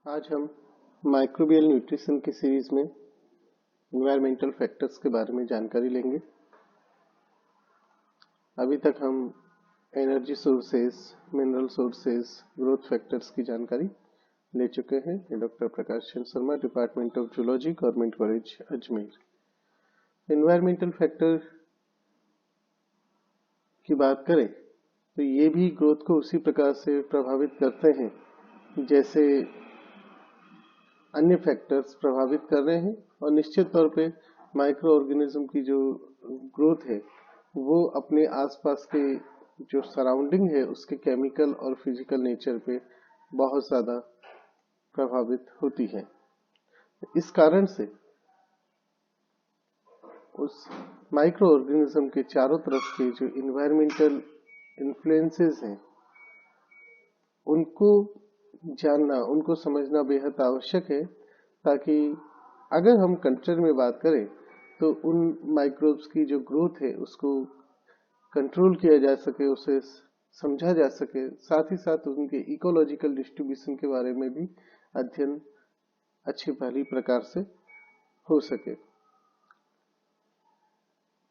आज हम microbial nutrition की सीरीज में एनवायरमेंटल फैक्टर्स के बारे में जानकारी लेंगे। अभी तक हम energy sources, mineral sources, growth factors की जानकारी ले चुके हैं। Doctor Prakash Chandra Sharma, department of zoology, government college Ajmer. Environmental factor की बात करें तो ये भी ग्रोथ को उसी प्रकार से प्रभावित करते हैं जैसे अन्य फैक्टर्स प्रभावित कर रहे हैं, और निश्चित तौर पे माइक्रो ऑर्गेनिज्म की जो ग्रोथ है वो अपने आसपास के जो सराउंडिंग है उसके केमिकल और फिजिकल नेचर पे बहुत ज़्यादा प्रभावित होती है। इस कारण से उस माइक्रो ऑर्गेनिज्म के चारों तरफ के जो इन्वायरमेंटल इन्फ्लुएंसेस हैं उनको जानना, उनको समझना बेहद आवश्यक है, ताकि अगर हम कल्चर में बात करें तो उन माइक्रोब्स की जो ग्रोथ है उसको कंट्रोल किया जा सके, उसे समझा जा सके, साथ ही साथ उनके इकोलॉजिकल डिस्ट्रीब्यूशन के बारे में भी अध्ययन अच्छी पहली प्रकार से हो सके।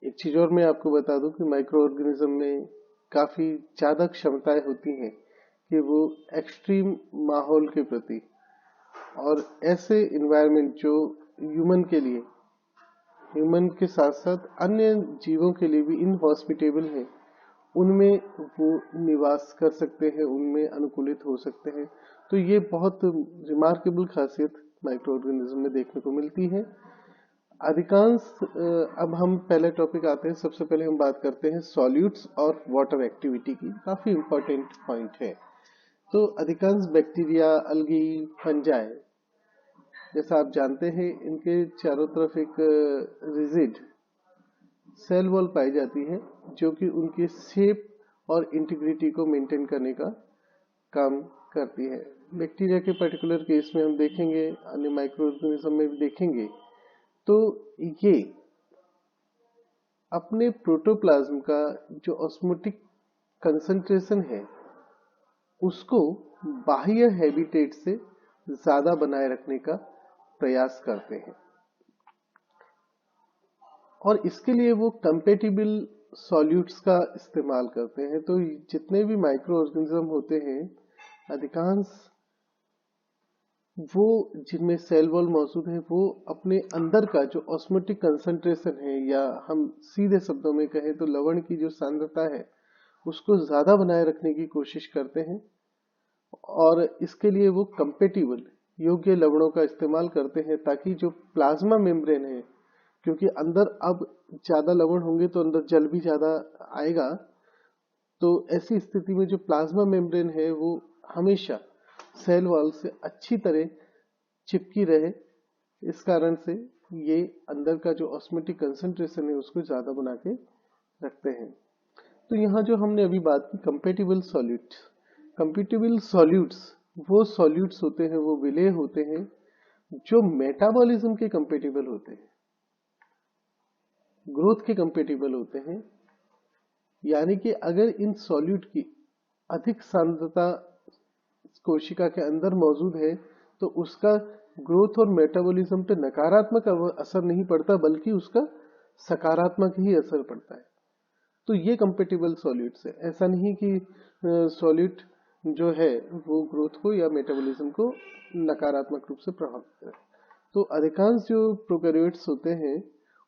एक चीज और मैं आपको बता दूं कि माइक्रो ऑर्गेनिज्म में काफी ज्यादा क्षमताएं होती हैं कि वो एक्सट्रीम माहौल के प्रति और ऐसे इन्वायरमेंट जो ह्यूमन के लिए, ह्यूमन के साथ साथ अन्य जीवों के लिए भी इनहॉस्पिटेबल है, उनमें वो निवास कर सकते हैं, उनमें अनुकूलित हो सकते हैं। तो ये बहुत रिमार्केबल खासियत माइक्रो ऑर्गेनिज्म में देखने को मिलती है। अधिकांश अब हम पहले टॉपिक आते हैं। सबसे पहले हम बात करते हैं सॉल्यूट्स और वाटर एक्टिविटी की। काफी इंपॉर्टेंट पॉइंट है। तो अधिकांश बैक्टीरिया, अलगी, फंजाई, जैसा आप जानते हैं, इनके चारों तरफ एक रिजिड सेल वॉल पाई जाती है जो कि उनकी शेप और इंटीग्रिटी को मेंटेन करने का काम करती है। बैक्टीरिया के पर्टिकुलर केस में हम देखेंगे, अन्य माइक्रो ऑर्गेनिज्म में भी देखेंगे, तो ये अपने प्रोटोप्लाज्म का जो ऑस्मोटिक कंसंट्रेशन है उसको बाह्य हैबिटेट से ज्यादा बनाए रखने का प्रयास करते हैं, और इसके लिए वो कंपेटिबल सॉल्यूट्स का इस्तेमाल करते हैं। तो जितने भी माइक्रो ऑर्गेनिज्म होते हैं, अधिकांश वो जिनमें सेल वॉल मौजूद है, वो अपने अंदर का जो ऑस्मोटिक कंसंट्रेशन है, या हम सीधे शब्दों में कहें तो लवण की जो सांद्रता है, उसको ज्यादा बनाए रखने की कोशिश करते हैं, और इसके लिए वो कंपेटिबल योग्य लवणों का इस्तेमाल करते हैं, ताकि जो प्लाज्मा मेम्ब्रेन है, क्योंकि अंदर अब ज्यादा लवण होंगे तो अंदर जल भी ज्यादा आएगा, तो ऐसी स्थिति में जो प्लाज्मा मेम्ब्रेन है वो हमेशा सेल वॉल से अच्छी तरह चिपकी रहे। इस कारण से ये अंदर का जो ऑस्मोटिक कंसंट्रेशन है उसको ज्यादा बना के रखते हैं। तो यहाँ जो हमने अभी बात की कंपेटिबल सॉल्यूट्स, वो सॉल्यूट्स होते हैं, वो विलेय होते हैं जो मेटाबॉलिज्म के कंपेटिबल होते हैं, ग्रोथ के कंपेटिबल होते हैं। यानी कि अगर इन सॉल्यूट की अधिक सांद्रता कोशिका के अंदर मौजूद है तो उसका ग्रोथ और मेटाबॉलिज्म पे नकारात्मक असर नहीं पड़ता, बल्कि उसका सकारात्मक ही असर पड़ता है। तो ये कंपेटिबल सॉल्यूट्स है। ऐसा नहीं कि सॉल्यूट जो है वो ग्रोथ को या मेटाबॉलिज्म को नकारात्मक रूप से प्रभावित करे। तो अधिकांश जो प्रोकैरियोट्स होते हैं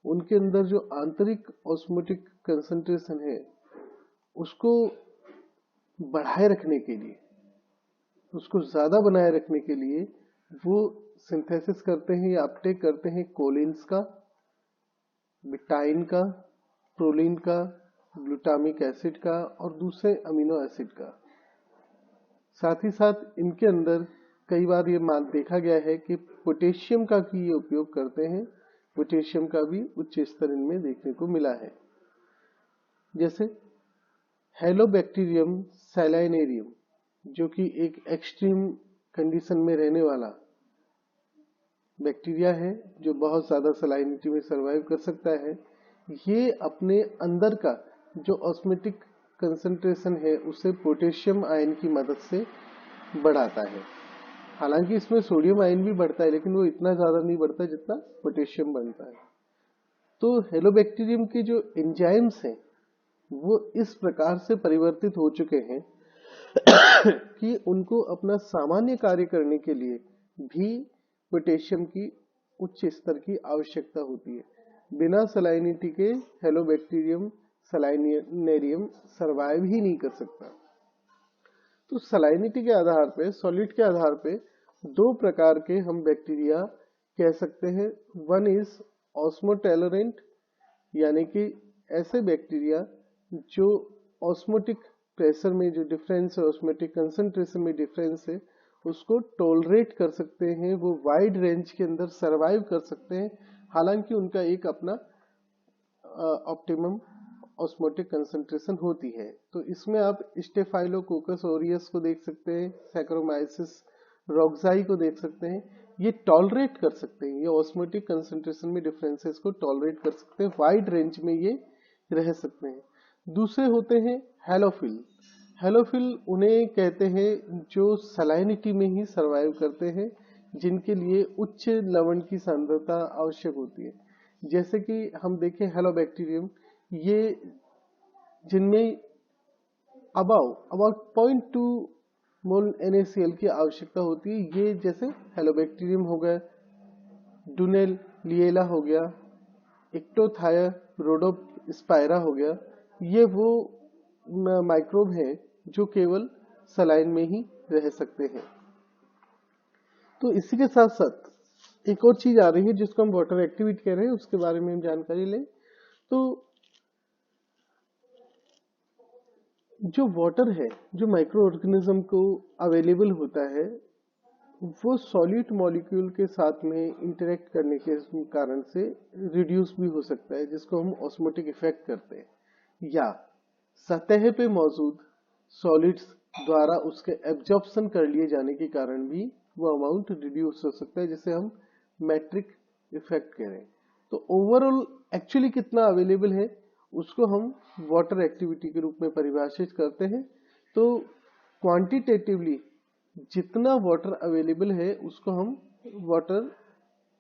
उनके अंदर जो आंतरिक ऑस्मोटिक कंसंट्रेशन है उसको बढ़ाए रखने के लिए, उसको ज्यादा बनाए रखने के लिए वो सिंथेसिस करते हैं या अपटेक करते हैं कोलिन्स का, बिटाइन का, प्रोलिन का, ग्लूटामिक एसिड का और दूसरे अमीनो एसिड का। साथ ही साथ इनके अंदर कई बार ये मान देखा गया है कि पोटेशियम का भी ये उपयोग करते हैं। पोटेशियम का भी उच्च स्तर इनमें देखने को मिला है। जैसे हेलोबैक्टीरियम सैलाइनेरियम, जो कि एक एक्सट्रीम कंडीशन में रहने वाला बैक्टीरिया है जो बहुत ज्यादा सलाइनिटी में सरवाइव कर सकता है, ये अपने अंदर का जो ऑस्मोटिक कंसंट्रेशन है उसे पोटेशियम आयन की मदद से बढ़ाता है। हालांकि इसमें सोडियम आयन भी बढ़ता है लेकिन वो इतना ज्यादा नहीं बढ़ता जितना पोटेशियम बनता है। तो हेलोबैक्टीरियम के जो एंजाइम्स हैं वो इस प्रकार से परिवर्तित हो चुके हैं कि उनको अपना सामान्य कार्य करने के लिए भी पोटेशियम की उच्च स्तर की आवश्यकता होती है। बिना सलाइनिटी के हेलोबैक्टीरियम सलाइनेरियम सरवाइव ही नहीं कर सकता। तो सलाइनिटी के आधार पे, सॉलिड के आधार पे दो प्रकार के हम बैक्टीरिया कह सकते हैं। वन इज ऑस्मोटॉलरेंट, यानी कि ऐसे बैक्टीरिया जो ऑस्मोटिक प्रेशर में जो डिफरेंस है, ऑस्मोटिक कंसंट्रेशन में डिफरेंस है, उसको टॉलरेट कर सकते हैं, वो वाइड रेंज के अंदर सरवाइव कर सकते हैं, हालांकि उनका एक अपना ऑप्टिमम ऑस्मोटिक कंसंट्रेशन होती है। तो इसमें आप स्टेफाइलोकोकस ओरियस को देख सकते हैं, सैक्रोमाइसिस रोक्साई को देख सकते हैं। ये टॉलरेट कर सकते हैं, ये ऑस्मोटिक कंसंट्रेशन में डिफरेंसेस को टॉलरेट कर सकते हैं, वाइड रेंज में ये रह सकते हैं। दूसरे होते हैं हैलोफिल। हैलोफिल उन्हें कहते हैं जो सलाइनिटी में ही सरवाइव करते हैं, जिनके लिए उच्च लवण की सांद्रता आवश्यक होती है। जैसे कि हम देखें हेलोबैक्टीरियम, ये जिनमें अबाउट 0.2 मोल NaCl की आवश्यकता होती है, ये जैसे हेलोबैक्टीरियम हो गया, डुनेल लिएला हो गया, इक्टोथाया रोडोस्पाइरा हो गया, ये वो माइक्रोब हैं जो केवल सलाइन में ही रह सकते हैं। तो इसी के साथ साथ एक और चीज आ रही है जिसको हम वाटर एक्टिविटी कह रहे हैं, उसके बारे में हम जानकारी लें। तो जो वाटर है, जो माइक्रो ऑर्गेनिज्म को अवेलेबल होता है, वो सॉलिड मॉलिक्यूल के साथ में इंटरेक्ट करने के कारण से रिड्यूस भी हो सकता है, जिसको हम ऑस्मोटिक इफेक्ट करते हैं, या सतह पे मौजूद सॉलिड्स द्वारा उसके एब्जॉर्प्शन कर लिए जाने के कारण भी वो अमाउंट रिड्यूस हो सकता है, जिसे हम मैट्रिक इफेक्ट कह रहे हैं। तो ओवरऑल एक्चुअली कितना अवेलेबल है उसको हम वाटर एक्टिविटी के रूप में परिभाषित करते हैं। तो क्वांटिटेटिवली जितना वाटर अवेलेबल है उसको हम वाटर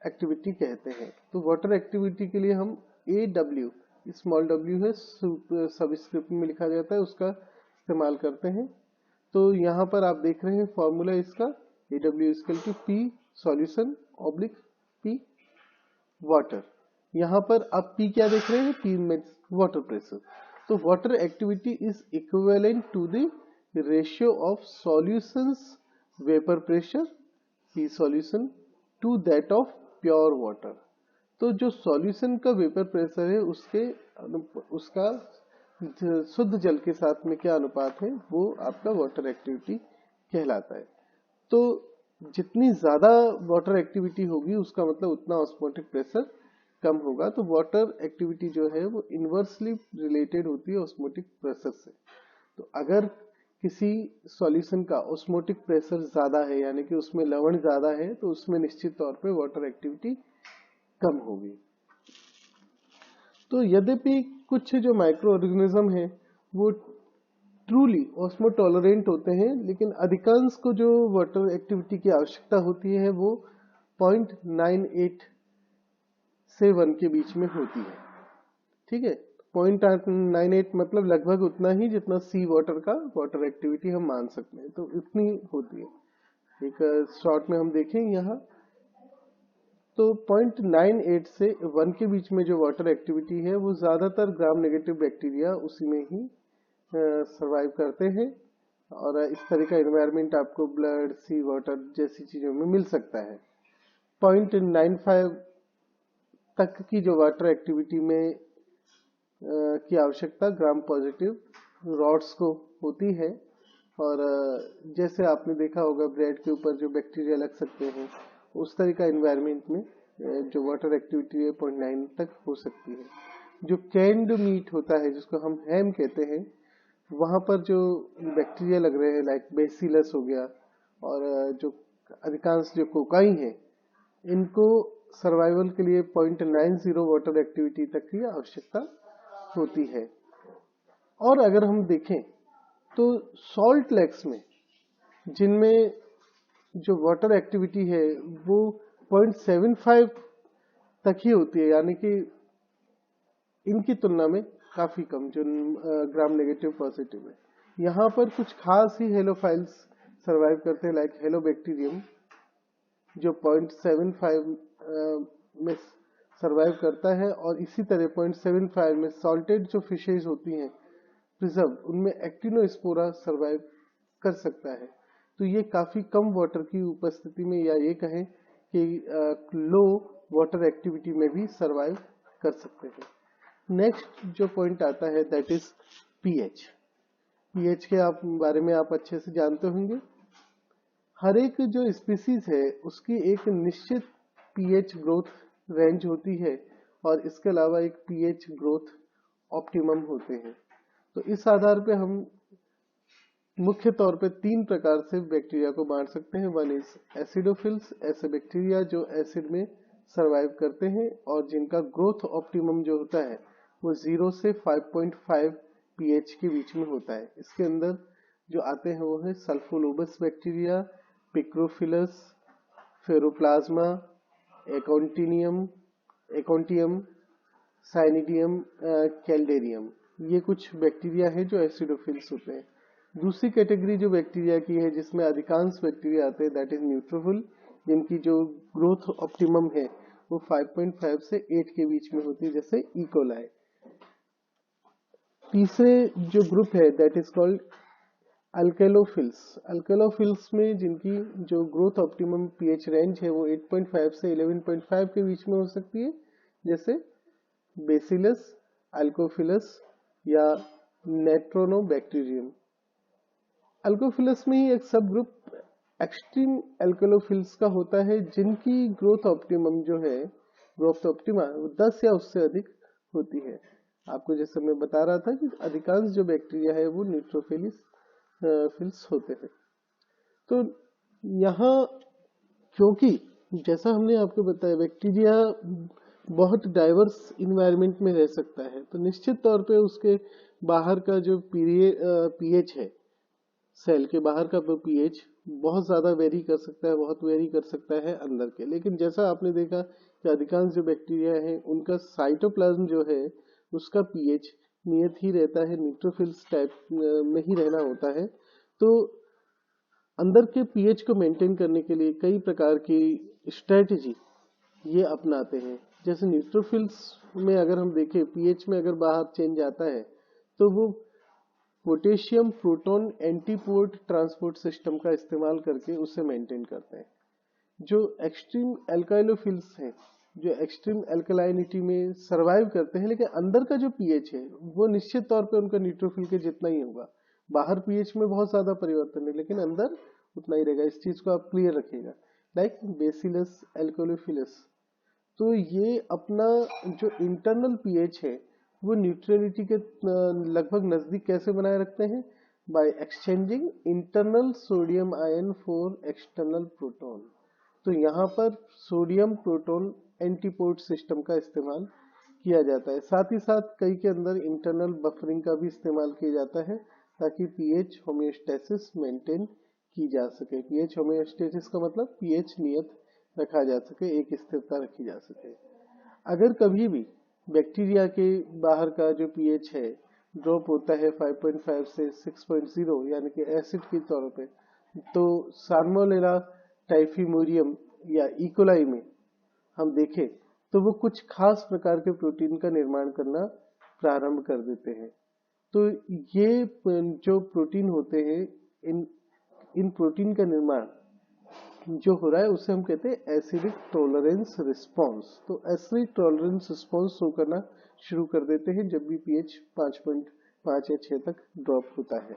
एक्टिविटी कहते हैं। तो वाटर एक्टिविटी के लिए हम AW, स्मॉल w है, सबस्क्रिप्ट में लिखा जाता है, उसका इस्तेमाल करते हैं। तो यहाँ पर आप देख रहे हैं फॉर्मूला इसका, AW = P solution oblique P water. यहाँ पर आप P क्या देख रहे हैं, P में वाटर प्रेशर। तो water activity is equivalent to the ratio of solutions vapour pressure P solution to that of pure water. तो जो सॉल्यूशन का वेपर प्रेशर है उसका शुद्ध जल के साथ में क्या अनुपात है, वो आपका वाटर एक्टिविटी कहलाता है। तो जितनी ज्यादा वाटर एक्टिविटी होगी उसका मतलब उतना ऑस्मोटिक प्रेशर कम होगा। तो वाटर एक्टिविटी जो है वो इनवर्सली रिलेटेड होती है ऑस्मोटिक प्रेशर से। तो अगर किसी सॉल्यूशन का ऑस्मोटिक प्रेशर ज्यादा है, यानी कि उसमें लवण ज्यादा है, तो उसमें निश्चित तौर पे वाटर एक्टिविटी कम होगी। तो यद्यपि कुछ जो माइक्रो ऑर्गेनिज्म है वो ट्रूली ऑस्मोटॉलरेंट होते हैं, लेकिन अधिकांश को जो वाटर एक्टिविटी की आवश्यकता होती है वो 0.98 से 1 के बीच में होती है। ठीक है, 0.98 मतलब लगभग उतना ही जितना सी वाटर का वाटर एक्टिविटी हम मान सकते हैं, तो इतनी होती है। एक शॉर्ट में हम देखें यहाँ, तो 0.98 से 1 के बीच में जो वाटर एक्टिविटी है वो ज्यादातर ग्राम नेगेटिव बैक्टीरिया उसी में ही सरवाइव करते हैं, और इस तरह का एनवायरनमेंट आपको ब्लड, सी वाटर जैसी चीजों में मिल सकता है। 0.95 तक की जो वाटर एक्टिविटी में की आवश्यकता ग्राम पॉजिटिव रॉड्स को होती है, और जैसे आपने देखा होगा ब्रेड के ऊपर जो बैक्टीरिया लग सकते हैं, उस तरह का एनवायरनमेंट में जो वाटर एक्टिविटी है 0.9 तक हो सकती है। जो कैंड मीट होता है जिसको हम हैम कहते हैं, वहां पर जो बैक्टीरिया लग रहे हैं लाइक बेसिलस हो गया, और जो अधिकांश जो कोकाई है, इनको सर्वाइवल के लिए 0.90 वाटर एक्टिविटी तक की आवश्यकता होती है। और अगर हम देखें तो सॉल्ट लेक्स में, जिनमें जो वाटर एक्टिविटी है वो 0.75 तक ही होती है, यानी कि इनकी तुलना में काफी कम जो ग्राम नेगेटिव पॉजिटिव है। यहाँ पर कुछ खास ही हेलोफाइल्स सरवाइव करते हैं, लाइक हेलोबैक्टीरियम जो 0.75 में सरवाइव करता है, और इसी तरह 0.75 में सॉल्टेड जो फिशेज होती हैं प्रिजर्व, उनमें एक्टिनोस्पोरा सरवाइव कर सकता है। तो ये काफी कम वाटर की उपस्थिति में, या ये कहें कि लो वाटर एक्टिविटी में भी सरवाइव कर सकते हैं। नेक्स्ट जो पॉइंट आता है दैट इज पीएच। पीएच के बारे में आप अच्छे से जानते होंगे। हर एक जो स्पीसीज है उसकी एक निश्चित पीएच ग्रोथ रेंज होती है, और इसके अलावा एक पीएच ग्रोथ ऑप्टिमम होते हैं। तो इस आधार पे हम मुख्य तौर पे 3 प्रकार से बैक्टीरिया को बांट सकते हैं। वन इज एसिडोफिल्स, ऐसे बैक्टीरिया जो एसिड में सरवाइव करते हैं और जिनका ग्रोथ ऑप्टिमम जो होता है वो 0 से 5.5 पीएच के बीच में होता है। इसके अंदर जो आते हैं वो है सल्फोलोबस बैक्टीरिया, पिक्रोफिलस, फेरोप्लाज्मा, एकोंटियम, साइनिडियम, कैल्डेरियम। ये कुछ बैक्टीरिया है जो एसिडोफिल्स होते हैं। दूसरी कैटेगरी जो बैक्टीरिया की है जिसमें अधिकांश बैक्टीरिया आते हैं दैट इज न्यूट्रोफिल, जिनकी जो ग्रोथ ऑप्टिमम है वो 5.5 से 8 के बीच में होती है, जैसे ई कोलाई। तीसरे जो ग्रुप है दैट इज कॉल्ड अल्केलोफिल्स। अल्केलोफिल्स में जिनकी जो ग्रोथ ऑप्टिमम पीएच रेंज है वो 8.5 से 11.5 के बीच में हो सकती है, जैसे बेसिलस, अल्कोफिलस या नेट्रोनोबैक्टीरियम। अल्कोफिलस में ही एक सब ग्रुप एक्सट्रीम एल्कोलोफिल्स का होता है, जिनकी ग्रोथ ऑप्टिमम जो है, ग्रोथ ऑप्टिमा 10 या उससे अधिक होती है। आपको जैसे मैं बता रहा था कि अधिकांश जो बैक्टीरिया है वो न्यूट्रोफिल्स होते हैं। तो यहाँ क्योंकि जैसा हमने आपको बताया बैक्टीरिया बहुत डाइवर्स इन्वायरमेंट में रह सकता है, तो निश्चित तौर पे उसके बाहर का जो पीएच है, सेल के बाहर का पीएच बहुत ज्यादा वेरी कर सकता है, बहुत वेरी कर सकता है अंदर के। लेकिन जैसा आपने देखा कि अधिकांश जो बैक्टीरिया है उनका साइटोप्लाज्म जो है उसका पीएच नियत ही रहता है, न्यूट्रोफिल्स टाइप में ही रहना होता है। तो अंदर के पीएच को मेंटेन करने के लिए कई प्रकार की स्ट्रेटेजी ये अपनाते हैं। जैसे न्यूट्रोफिल्स में अगर हम देखें, पीएच में अगर बाहर चेंज आता है तो वो potassium proton antiport transport system का इस्तेमाल करके उसे मेंटेन करते हैं। जो एक्सट्रीम एल्काइलोफिल्स हैं, जो एक्सट्रीम एल्कलाइनिटी में सरवाइव करते हैं, लेकिन अंदर का जो पीएच है वो निश्चित तौर पे उनका न्यूट्रोफिल के जितना ही होगा। बाहर पीएच में बहुत ज्यादा परिवर्तन है लेकिन अंदर उतना ही रहेगा। इस चीज को आप क्लियर रखिएगा। लाइक बेसिलस, एल्कोलोफिलस, तो ये अपना जो इंटरनल पीएच है वो न्यूट्रलिटी के लगभग नजदीक कैसे बनाए रखते हैं? By exchanging internal sodium ion for external proton. तो यहाँ पर सोडियम प्रोटॉन एंटीपोर्ट सिस्टम का इस्तेमाल किया जाता है। साथ ही साथ कई के अंदर इंटरनल बफरिंग का भी इस्तेमाल किया जाता है ताकि पीएच होम्योस्टेसिस मेंटेन की जा सके। पीएच होम्योस्टेसिस का मतलब पीएच नियत रखा जा सके, एक स्थिरता रखी जा सके। अगर कभी भी बैक्टीरिया के बाहर का जो पीएच है ड्रॉप होता है 5.5 से 6.0 यानी कि एसिड के तौर पे, तो साल्मोनेला टाइफिमोरियम या इकोलाई में हम देखें तो वो कुछ खास प्रकार के प्रोटीन का निर्माण करना प्रारंभ कर देते हैं। तो ये जो प्रोटीन होते हैं, इन प्रोटीन का निर्माण जो हो रहा है उसे हम कहते हैं एसिडिक टॉलरेंस रिस्पॉन्स। तो एसिडिक टॉलरेंस रिस्पॉन्स शो करना शुरू कर देते हैं जब भी पीएच 5.5 या 6 तक ड्रॉप होता है।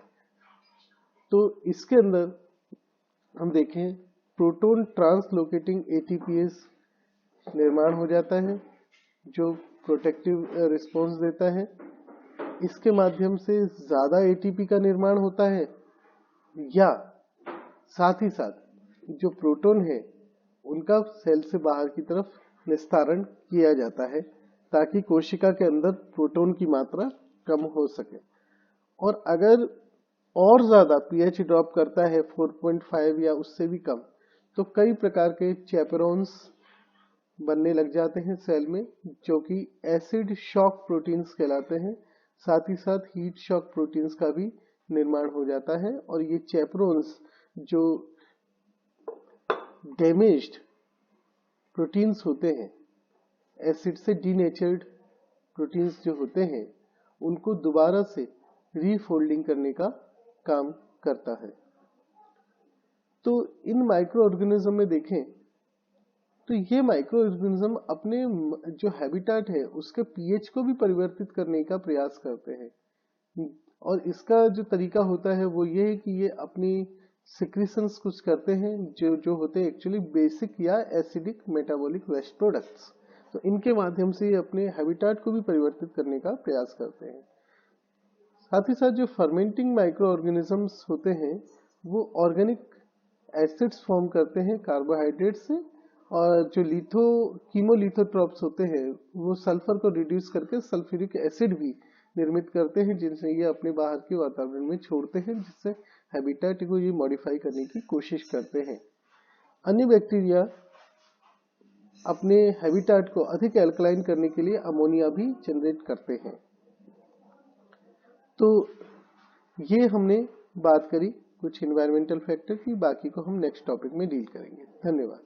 तो इसके अंदर हम देखें प्रोटॉन ट्रांसलोकेटिंग एटीपीएस निर्माण हो जाता है जो प्रोटेक्टिव रिस्पॉन्स देता है। इसके माध्यम से ज्यादा एटीपी का निर्माण होता है, या साथ ही साथ जो प्रोटॉन है उनका सेल से बाहर की तरफ निस्तारण किया जाता है ताकि कोशिका के अंदर प्रोटॉन की मात्रा कम हो सके। और अगर और ज्यादा पीएच ड्रॉप करता है 4.5 या उससे भी कम, तो कई प्रकार के चैपेरोन्स बनने लग जाते हैं सेल में, जो कि एसिड शॉक प्रोटीन्स कहलाते हैं। साथ ही साथ हीट शॉक प्रोटीन्स का भी निर्माण हो जाता है, और ये चैपेरोन्स जो डैमेज्ड प्रोटीन्स होते हैं, एसिड से डीनेचर्ड प्रोटीन्स जो होते हैं, उनको दोबारा से रीफोल्डिंग करने का काम करता है। तो इन माइक्रो ऑर्गेनिज्म में देखें तो ये माइक्रो ऑर्गेनिज्म अपने जो हैबिटेट है उसके पीएच को भी परिवर्तित करने का प्रयास करते हैं, और इसका जो तरीका होता है वो ये है कि ये अपनी सिक्रीशंस कुछ करते हैं जो होते हैं एक्चुअली बेसिक या एसिडिक मेटाबॉलिक वेस्ट प्रोडक्ट्स। तो इनके माध्यम से ये अपने हैबिटेट को भी परिवर्तित करने का प्रयास करते हैं। साथ ही साथ जो फर्मेंटिंग माइक्रो ऑर्गेनिजम्स होते हैं वो ऑर्गेनिक एसिड्स फॉर्म करते हैं कार्बोहाइड्रेट से, और जो कीमोलिथोट्रॉप्स होते हैं वो सल्फर को रिड्यूस करके सल्फ्यूरिक एसिड भी निर्मित करते हैं, जिनसे ये अपने बाहर के वातावरण में छोड़ते हैं, जिससे हैबिटेट को ये मॉडिफाई करने की कोशिश करते हैं। अन्य बैक्टीरिया अपने हैबिटेट को अधिक एल्कलाइन करने के लिए अमोनिया भी जनरेट करते हैं। तो ये हमने बात करी कुछ एनवायरमेंटल फैक्टर की, बाकी को हम नेक्स्ट टॉपिक में डील करेंगे। धन्यवाद।